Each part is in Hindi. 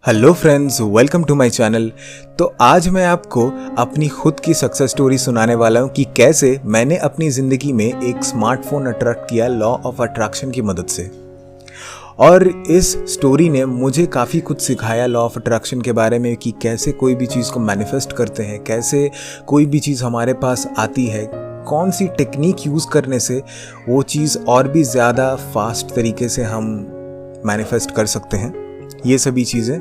Hello friends, welcome to my channel. तो आज मैं आपको अपनी खुद की सक्सेस स्टोरी सुनाने वाला हूँ कि कैसे मैंने अपनी ज़िंदगी में एक स्मार्टफोन अट्रैक्ट किया लॉ ऑफ अट्रैक्शन की मदद से। और इस स्टोरी ने मुझे काफ़ी कुछ सिखाया लॉ ऑफ अट्रैक्शन के बारे में कि कैसे कोई भी चीज़ को मैनिफेस्ट करते हैं, कैसे कोई भी चीज़ हमारे पास आती है, कौन सी टेक्निक यूज़ करने से वो चीज़ और भी ज़्यादा फास्ट तरीके से हम मैनिफेस्ट कर सकते हैं, ये सभी चीज़ें।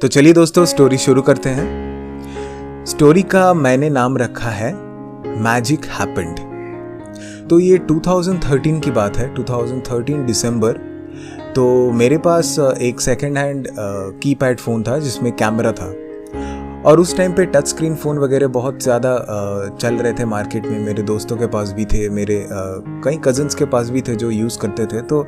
तो चलिए दोस्तों, स्टोरी शुरू करते हैं। स्टोरी का मैंने नाम रखा है मैजिक हैपेंड। तो ये 2013 की बात है, 2013 दिसंबर। तो मेरे पास एक सेकंड हैंड कीपैड फ़ोन था जिसमें कैमरा था, और उस टाइम पे टच स्क्रीन फ़ोन वगैरह बहुत ज़्यादा चल रहे थे मार्केट में। मेरे दोस्तों के पास भी थे, मेरे कई कज़न्स के पास भी थे जो यूज़ करते थे। तो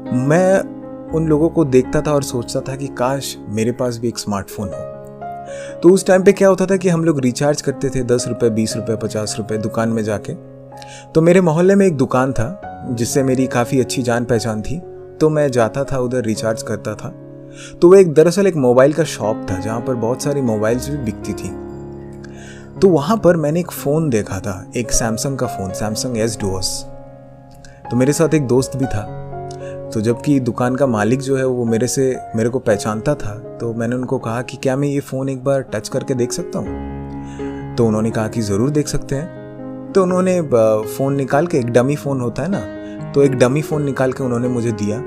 मैं उन लोगों को देखता था और सोचता था कि काश मेरे पास भी एक स्मार्टफोन हो। तो उस टाइम पे क्या होता था कि हम लोग रिचार्ज करते थे 10 रुपये, 20 रुपये, 50 रुपये दुकान में जाके। तो मेरे मोहल्ले में एक दुकान था जिससे मेरी काफ़ी अच्छी जान पहचान थी, तो मैं जाता था उधर, रिचार्ज करता था। तो वो दरअसल एक मोबाइल का शॉप था जहाँ पर बहुत सारी मोबाइल्स भी बिकती थी। तो वहाँ पर मैंने एक फ़ोन देखा था, एक सैमसंग का फ़ोन, सैमसंग S Duos। तो मेरे साथ एक दोस्त भी था। तो जबकि दुकान का मालिक जो है वो मेरे को पहचानता था, तो मैंने उनको कहा कि क्या मैं ये फ़ोन एक बार टच करके देख सकता हूँ। तो उन्होंने कहा कि ज़रूर देख सकते हैं। तो उन्होंने फ़ोन निकाल के, एक डमी फ़ोन होता है ना, तो एक डमी फ़ोन निकाल के उन्होंने मुझे दिया।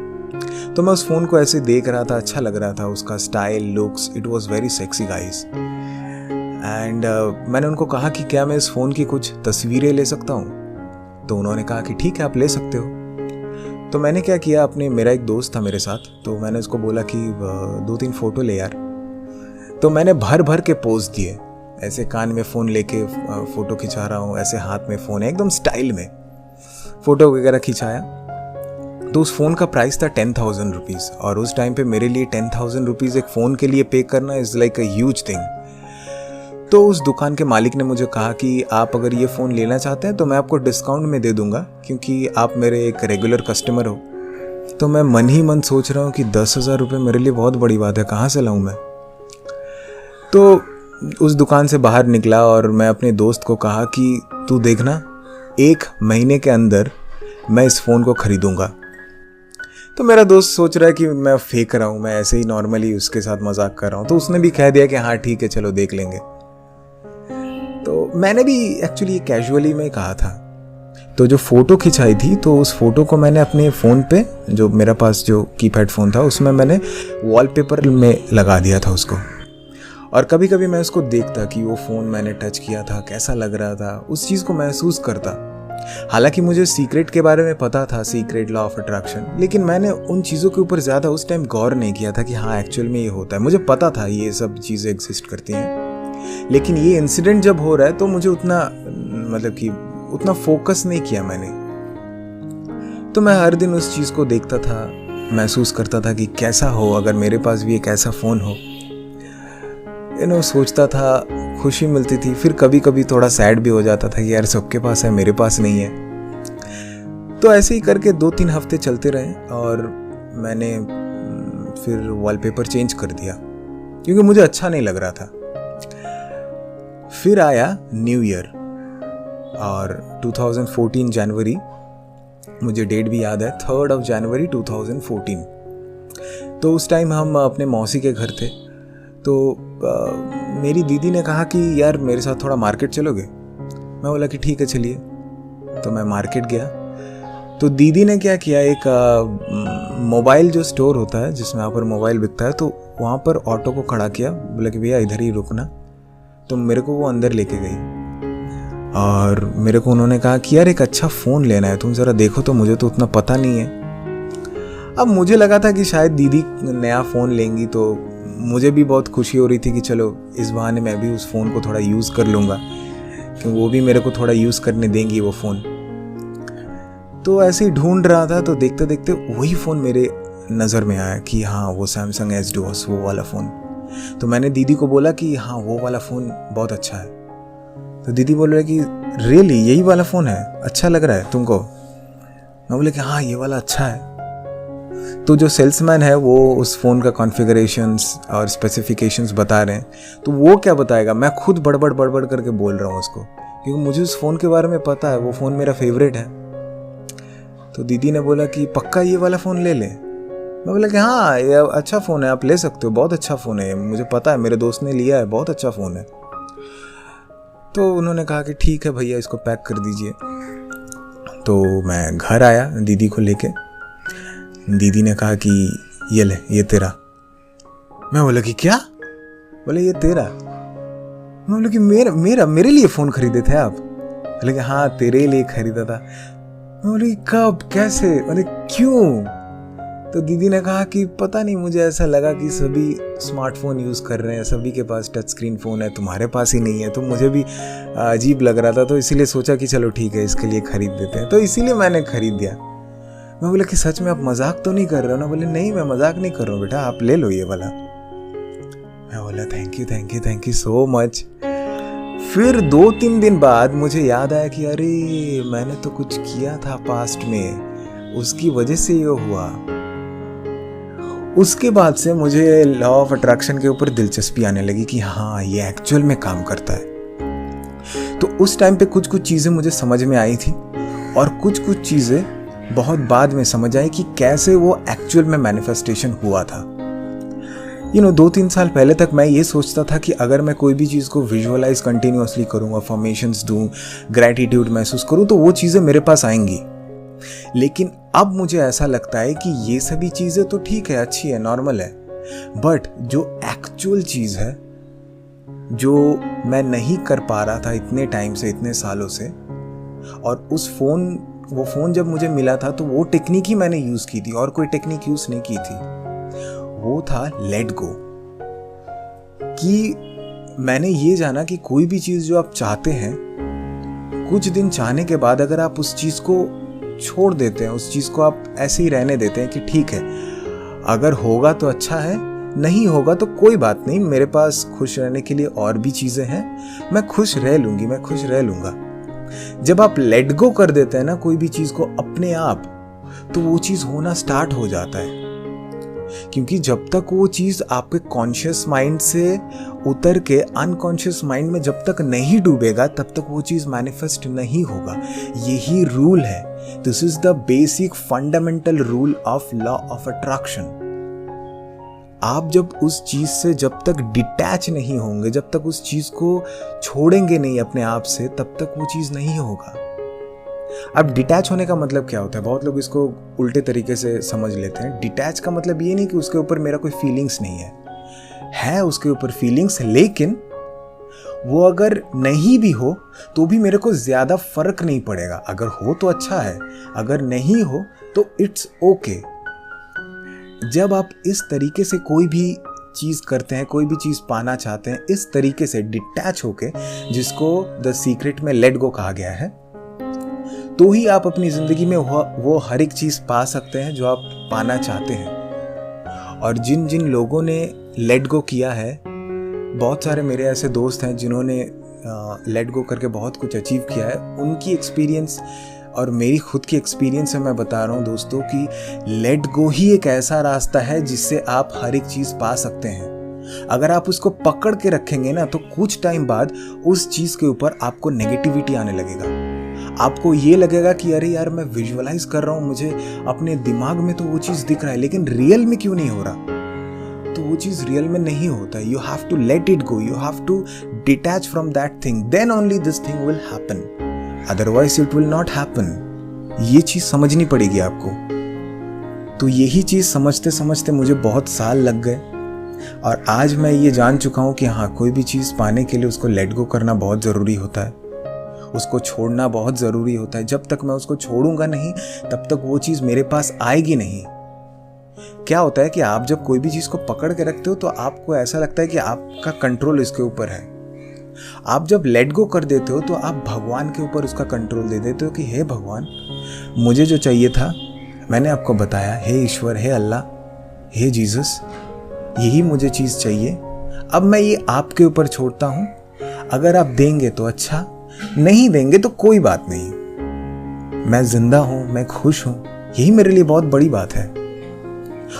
तो मैं उस फ़ोन को ऐसे देख रहा था, अच्छा लग रहा था उसका style, looks, it was very sexy guys. And मैंने उनको कहा कि क्या मैं इस फ़ोन की कुछ तस्वीरें ले सकता हूँ। तो उन्होंने कहा कि ठीक है, आप ले सकते हो। तो मैंने क्या किया, मेरा एक दोस्त था मेरे साथ, तो मैंने उसको बोला कि 2-3 फ़ोटो ले यार। तो मैंने भर भर के पोज दिए, ऐसे कान में फ़ोन लेके फ़ोटो खिंचा रहा हूँ, ऐसे हाथ में फ़ोन है, एकदम स्टाइल में फ़ोटो वगैरह खिंचाया। तो उस फ़ोन का प्राइस था 10,000 रुपीज़, और उस टाइम पे मेरे लिए 10,000 रुपीज़ एक फ़ोन के लिए पे करना is like a huge thing. तो उस दुकान के मालिक ने मुझे कहा कि आप अगर ये फ़ोन लेना चाहते हैं तो मैं आपको डिस्काउंट में दे दूंगा, क्योंकि आप मेरे एक रेगुलर कस्टमर हो। तो मैं मन ही मन सोच रहा हूँ कि 10,000 रुपये मेरे लिए बहुत बड़ी बात है, कहाँ से लाऊं मैं। तो उस दुकान से बाहर निकला और मैं अपने दोस्त को कहा कि तू देखना, 1 महीने के अंदर मैं इस फ़ोन को ख़रीदूँगा। तो मेरा दोस्त सोच रहा है कि मैं फेंक रहा हूँ, मैं ऐसे ही नॉर्मली उसके साथ मजाक कर रहा हूँ। तो उसने भी कह दिया कि हाँ ठीक है, चलो देख लेंगे। तो मैंने भी एक्चुअली कैजुअली में कहा था। तो जो फ़ोटो खिंचाई थी, तो उस फ़ोटो को मैंने अपने फ़ोन पे, जो मेरा पास जो कीपैड फ़ोन था, उसमें मैंने वॉलपेपर में लगा दिया था उसको। और कभी कभी मैं उसको देखता कि वो फ़ोन मैंने टच किया था, कैसा लग रहा था, उस चीज़ को महसूस करता। हालांकि मुझे सीक्रेट के बारे में पता था, सीक्रेट लॉ ऑफ अट्रैक्शन, लेकिन मैंने उन चीज़ों के ऊपर ज़्यादा उस टाइम गौर नहीं किया था कि हाँ एक्चुअल में ये होता है। मुझे पता था ये सब चीज़ें एग्जिस्ट करती हैं, लेकिन ये इंसिडेंट जब हो रहा है तो मुझे उतना फोकस नहीं किया मैंने। तो मैं हर दिन उस चीज़ को देखता था, महसूस करता था कि कैसा हो अगर मेरे पास भी एक ऐसा फ़ोन हो। सोचता था, खुशी मिलती थी। फिर कभी कभी थोड़ा सैड भी हो जाता था कि यार सबके पास है, मेरे पास नहीं है। तो ऐसे ही करके 2-3 हफ्ते चलते रहे, और मैंने फिर वॉलपेपर चेंज कर दिया क्योंकि मुझे अच्छा नहीं लग रहा था। फिर आया न्यू ईयर, और 2014 जनवरी, मुझे डेट भी याद है, 3 जनवरी 2014। तो उस टाइम हम अपने मौसी के घर थे। तो मेरी दीदी ने कहा कि यार मेरे साथ थोड़ा मार्केट चलोगे। मैं बोला कि ठीक है चलिए। तो मैं मार्केट गया। तो दीदी ने क्या किया, एक मोबाइल जो स्टोर होता है जिसमें यहाँ पर मोबाइल बिकता है, तो वहाँ पर ऑटो को खड़ा किया, बोला कि भैया इधर ही रुकना। तो मेरे को वो अंदर लेके गई, और मेरे को उन्होंने कहा कि यार एक अच्छा फ़ोन लेना है, तुम ज़रा देखो तो, मुझे तो उतना पता नहीं है। अब मुझे लगा था कि शायद दीदी नया फ़ोन लेंगी, तो मुझे भी बहुत खुशी हो रही थी कि चलो इस बहाने मैं भी उस फ़ोन को थोड़ा यूज़ कर लूँगा, क्योंकि वो भी मेरे को थोड़ा यूज़ करने देंगी वो फ़ोन। तो ऐसे ही ढूंढ रहा था, तो देखते देखते वही फ़ोन मेरे नज़र में आया कि हाँ वो सैमसंग S Duos, वो वाला फ़ोन। तो मैंने दीदी को बोला कि हाँ वो वाला फ़ोन बहुत अच्छा है। तो दीदी बोल रही कि रियली यही वाला फ़ोन है, अच्छा लग रहा है तुमको? मैं बोले कि हाँ ये वाला अच्छा है। तो जो सेल्समैन है वो उस फ़ोन का कॉन्फ़िगरेशंस और स्पेसिफिकेशंस बता रहे हैं, तो वो क्या बताएगा, मैं खुद बड़बड़ करके बोल रहा हूँ उसको, क्योंकि मुझे उस फ़ोन के बारे में पता है, वो फ़ोन मेरा फेवरेट है। तो दीदी ने बोला कि पक्का ये वाला फ़ोन ले लें। मैं बोला कि हाँ ये अच्छा फ़ोन है, आप ले सकते हो, बहुत अच्छा फ़ोन है, मुझे पता है, मेरे दोस्त ने लिया है, बहुत अच्छा फ़ोन है। तो उन्होंने कहा कि ठीक है भैया, इसको पैक कर दीजिए। तो मैं घर आया दीदी को लेके। दीदी ने कहा कि ये ले, ये तेरा। मैं बोला कि क्या? बोले ये तेरा। मैं बोला कि मेरे लिए फ़ोन खरीदे थे आप? बोले कि हाँ तेरे लिए खरीदा था। मैं बोले कब, कैसे, बोले क्यों? तो दीदी ने कहा कि पता नहीं, मुझे ऐसा लगा कि सभी स्मार्टफोन यूज़ कर रहे हैं, सभी के पास टच स्क्रीन फ़ोन है, तुम्हारे पास ही नहीं है, तो मुझे भी अजीब लग रहा था, तो इसीलिए सोचा कि चलो ठीक है इसके लिए ख़रीद देते हैं, तो इसीलिए मैंने ख़रीद दिया। मैं बोला कि सच में आप मजाक तो नहीं कर रहे हो ना? बोले नहीं मैं मजाक नहीं कर रहा हूँ बेटा, आप ले लो ये वाला। मैं बोला थैंक यू सो मच। फिर 2-3 दिन बाद मुझे याद आया कि अरे मैंने तो कुछ किया था पास्ट में, उसकी वजह से ये हुआ। उसके बाद से मुझे लॉ ऑफ अट्रैक्शन के ऊपर दिलचस्पी आने लगी कि हाँ ये एक्चुअल में काम करता है। तो उस टाइम पे कुछ चीज़ें मुझे समझ में आई थी और कुछ चीज़ें बहुत बाद में समझ आई कि कैसे वो एक्चुअल में मैनिफेस्टेशन हुआ था। 2-3 साल पहले तक मैं ये सोचता था कि अगर मैं कोई भी चीज़ को विजुअलाइज कंटिन्यूअसली करूँ, अफर्मेशंस दूँ, ग्रैटिट्यूड महसूस करूँ, तो वो चीज़ें मेरे पास आएंगी। लेकिन अब मुझे ऐसा लगता है कि ये सभी चीज़ें तो ठीक है, अच्छी है, नॉर्मल है, बट जो एक्चुअल चीज़ है जो मैं नहीं कर पा रहा था इतने टाइम से, इतने सालों से, और वो फ़ोन जब मुझे मिला था तो वो टेक्निक ही मैंने यूज़ की थी और कोई टेक्निक यूज़ नहीं की थी। वो था लेट गो। कि मैंने ये जाना कि कोई भी चीज़ जो आप चाहते हैं, कुछ दिन चाहने के बाद अगर आप उस चीज़ को छोड़ देते हैं, उस चीज़ को आप ऐसे ही रहने देते हैं कि ठीक है अगर होगा तो अच्छा है, नहीं होगा तो कोई बात नहीं, मेरे पास खुश रहने के लिए और भी चीज़ें हैं, मैं खुश रह लूँगी, मैं खुश रह लूँगा। जब आप लेट गो कर देते हैं ना कोई भी चीज़ को अपने आप, तो वो चीज़ होना स्टार्ट हो जाता है। क्योंकि जब तक वो चीज़ आपके कॉन्शियस माइंड से उतर के अनकॉन्शियस माइंड में जब तक नहीं डूबेगा, तब तक वो चीज़ मैनिफेस्ट नहीं होगा। यही रूल है। This is the basic fundamental rule of law of attraction. आप जब उस चीज़ से जब तक डिटैच नहीं होंगे, जब तक उस चीज़ को छोड़ेंगे नहीं अपने आप से, तब तक वो चीज़ नहीं होगा। अब डिटैच होने का मतलब क्या होता है? बहुत लोग इसको उल्टे तरीके से समझ लेते हैं। डिटैच का मतलब ये नहीं कि उसके ऊपर मेरा कोई फीलिंग्स नहीं है उसके ऊपर फीलिंग्स, लेकिन वो अगर नहीं भी हो तो भी मेरे को ज़्यादा फर्क नहीं पड़ेगा। अगर हो तो अच्छा है, अगर नहीं हो तो इट्स ओके। जब आप इस तरीके से कोई भी चीज़ करते हैं, कोई भी चीज़ पाना चाहते हैं, इस तरीके से डिटैच होके, जिसको द सीक्रेट में लेट गो कहा गया है, तो ही आप अपनी ज़िंदगी में वो हर एक चीज़ पा सकते हैं जो आप पाना चाहते हैं। और जिन जिन लोगों ने लेट गो किया है, बहुत सारे मेरे ऐसे दोस्त हैं जिन्होंने लेट गो करके बहुत कुछ अचीव किया है। उनकी एक्सपीरियंस और मेरी खुद की एक्सपीरियंस से मैं बता रहा हूँ दोस्तों कि लेट गो ही एक ऐसा रास्ता है जिससे आप हर एक चीज़ पा सकते हैं। अगर आप उसको पकड़ के रखेंगे ना, तो कुछ टाइम बाद उस चीज़ के ऊपर आपको नेगेटिविटी आने लगेगा। आपको ये लगेगा कि अरे यार मैं विजुअलाइज कर रहा हूँ, मुझे अपने दिमाग में तो वो चीज़ दिख रहा है, लेकिन रियल में क्यों नहीं हो रहा? तो वो चीज़ रियल में नहीं होता। You have to let it go, you have to detach from that thing, then only this thing will happen, otherwise it will not happen. ये चीज़ समझनी पड़ेगी आपको। तो यही चीज़ समझते समझते मुझे बहुत साल लग गए, और आज मैं ये जान चुका हूँ कि हाँ, कोई भी चीज़ पाने के लिए उसको लेट गो करना बहुत ज़रूरी होता है, उसको छोड़ना बहुत ज़रूरी होता है। जब तक मैं उसको छोड़ूंगा नहीं, तब तक वो चीज़ मेरे पास आएगी नहीं। क्या होता है कि आप जब कोई भी चीज़ को पकड़ के रखते हो तो आपको ऐसा लगता है कि आपका कंट्रोल इसके ऊपर है। आप जब लेट गो कर देते हो तो आप भगवान के ऊपर उसका कंट्रोल दे देते हो कि हे भगवान, मुझे जो चाहिए था मैंने आपको बताया, हे ईश्वर, हे अल्लाह, हे जीसस, यही मुझे चीज़ चाहिए। अब मैं ये आपके ऊपर छोड़ता हूँ। अगर आप देंगे तो अच्छा, नहीं देंगे तो कोई बात नहीं। मैं जिंदा हूँ, मैं खुश हूँ, यही मेरे लिए बहुत बड़ी बात है।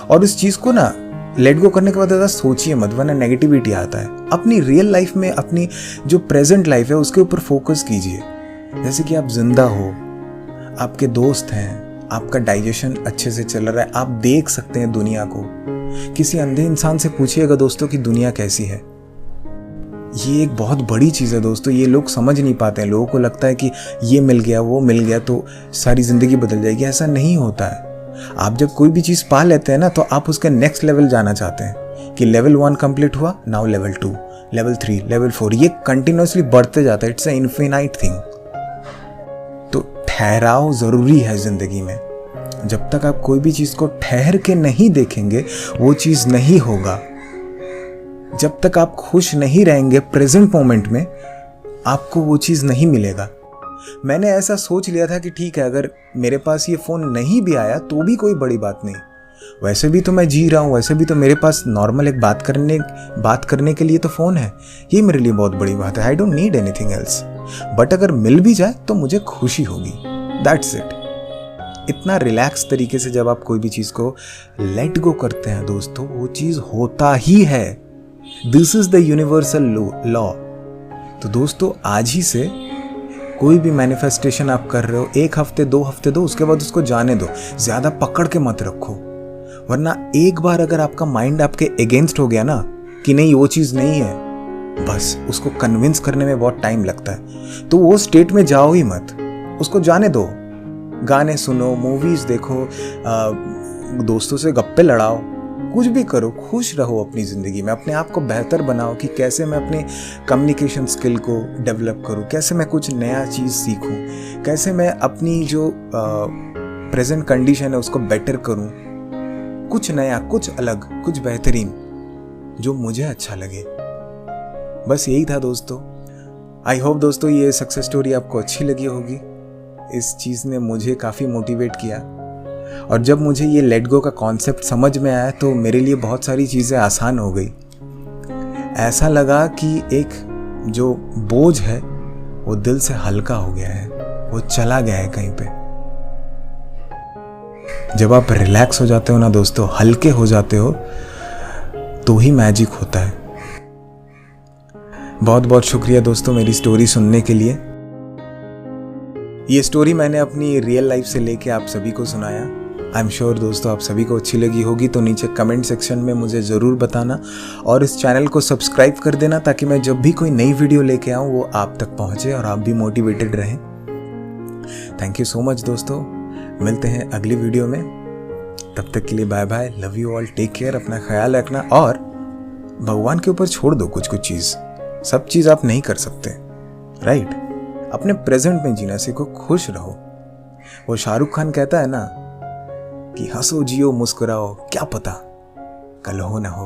और उस चीज़ को ना लेट गो करने के बाद ज़्यादा सोचिए मत, वरना नेगेटिविटी आता है। अपनी रियल लाइफ में, अपनी जो प्रेजेंट लाइफ है उसके ऊपर फोकस कीजिए। जैसे कि आप जिंदा हो, आपके दोस्त हैं, आपका डाइजेशन अच्छे से चल रहा है, आप देख सकते हैं दुनिया को। किसी अंधे इंसान से पूछिएगा दोस्तों कि दुनिया कैसी है। ये एक बहुत बड़ी चीज़ है दोस्तों, ये लोग समझ नहीं पाते हैं। लोगों को लगता है कि ये मिल गया, वो मिल गया तो सारी ज़िंदगी बदल जाएगी। ऐसा नहीं होता है। आप जब कोई भी चीज़ पा लेते हैं ना, तो आप उसके नेक्स्ट लेवल जाना चाहते हैं कि लेवल 1 कंप्लीट हुआ, नाउ लेवल 2, लेवल 3, लेवल 4, ये कंटिन्यूसली बढ़ते जाता है। It's a infinite thing. तो ठहराव ज़रूरी है ज़िंदगी में। जब तक आप कोई भी चीज़ को ठहर के नहीं देखेंगे, वो चीज़ नहीं होगा। जब तक आप खुश नहीं रहेंगे प्रेजेंट मोमेंट में, आपको वो चीज़ नहीं मिलेगा। मैंने ऐसा सोच लिया था कि ठीक है, अगर मेरे पास ये फ़ोन नहीं भी आया तो भी कोई बड़ी बात नहीं। वैसे भी तो मैं जी रहा हूँ, वैसे भी तो मेरे पास नॉर्मल एक बात करने के लिए तो फ़ोन है। ये मेरे लिए बहुत बड़ी बात है। I don't need anything else. But अगर मिल भी जाए तो मुझे खुशी होगी। That's it. इतना रिलैक्स तरीके से जब आप कोई भी चीज़ को लेट गो करते हैं दोस्तों, वो चीज़ होता ही है। This is the universal law. तो दोस्तों, आज ही से कोई भी मैनिफेस्टेशन आप कर रहे हो, 1 हफ्ते 2 हफ्ते दो, उसके बाद उसको जाने दो। ज़्यादा पकड़ के मत रखो, वरना एक बार अगर आपका माइंड आपके अगेंस्ट हो गया ना कि नहीं वो चीज़ नहीं है, बस उसको कन्विंस करने में बहुत टाइम लगता है। तो वो स्टेट में जाओ ही मत, उसको जाने दो। गाने सुनो, मूवीज़ देखो, दोस्तों से गप्पे लड़ाओ, कुछ भी करो, खुश रहो अपनी ज़िंदगी में। अपने आप को बेहतर बनाओ कि कैसे मैं अपने कम्युनिकेशन स्किल को डेवलप करूं, कैसे मैं कुछ नया चीज़ सीखूं, कैसे मैं अपनी जो प्रेजेंट कंडीशन है उसको बेटर करूं। कुछ नया, कुछ अलग, कुछ बेहतरीन जो मुझे अच्छा लगे। बस यही था दोस्तों। आई होप दोस्तों ये सक्सेस स्टोरी आपको अच्छी लगी होगी। इस चीज़ ने मुझे काफ़ी मोटिवेट किया, और जब मुझे ये लेट गो का कॉन्सेप्ट समझ में आया तो मेरे लिए बहुत सारी चीज़ें आसान हो गई। ऐसा लगा कि एक जो बोझ है वो दिल से हल्का हो गया है, वो चला गया है कहीं पे। जब आप रिलैक्स हो जाते हो ना दोस्तों, हल्के हो जाते हो, तो ही मैजिक होता है। बहुत बहुत शुक्रिया दोस्तों मेरी स्टोरी सुनने के लिए। ये स्टोरी मैंने अपनी रियल लाइफ से लेके आप सभी को सुनाया। आई एम श्योर दोस्तों आप सभी को अच्छी लगी होगी, तो नीचे कमेंट सेक्शन में मुझे ज़रूर बताना, और इस चैनल को सब्सक्राइब कर देना ताकि मैं जब भी कोई नई वीडियो लेके आऊँ वो आप तक पहुँचे और आप भी मोटिवेटेड रहें। थैंक यू सो मच दोस्तों, मिलते हैं अगली वीडियो में। तब तक के लिए bye bye, love you all, take care, अपना ख्याल रखना, और भगवान के ऊपर छोड़ दो कुछ कुछ चीज़। सब चीज़ आप नहीं कर सकते, राइट? अपने प्रेजेंट में जीना सीखो, खुश रहो। वो शाहरुख खान कहता है ना कि हंसो जियो मुस्कुराओ, क्या पता कल हो ना हो।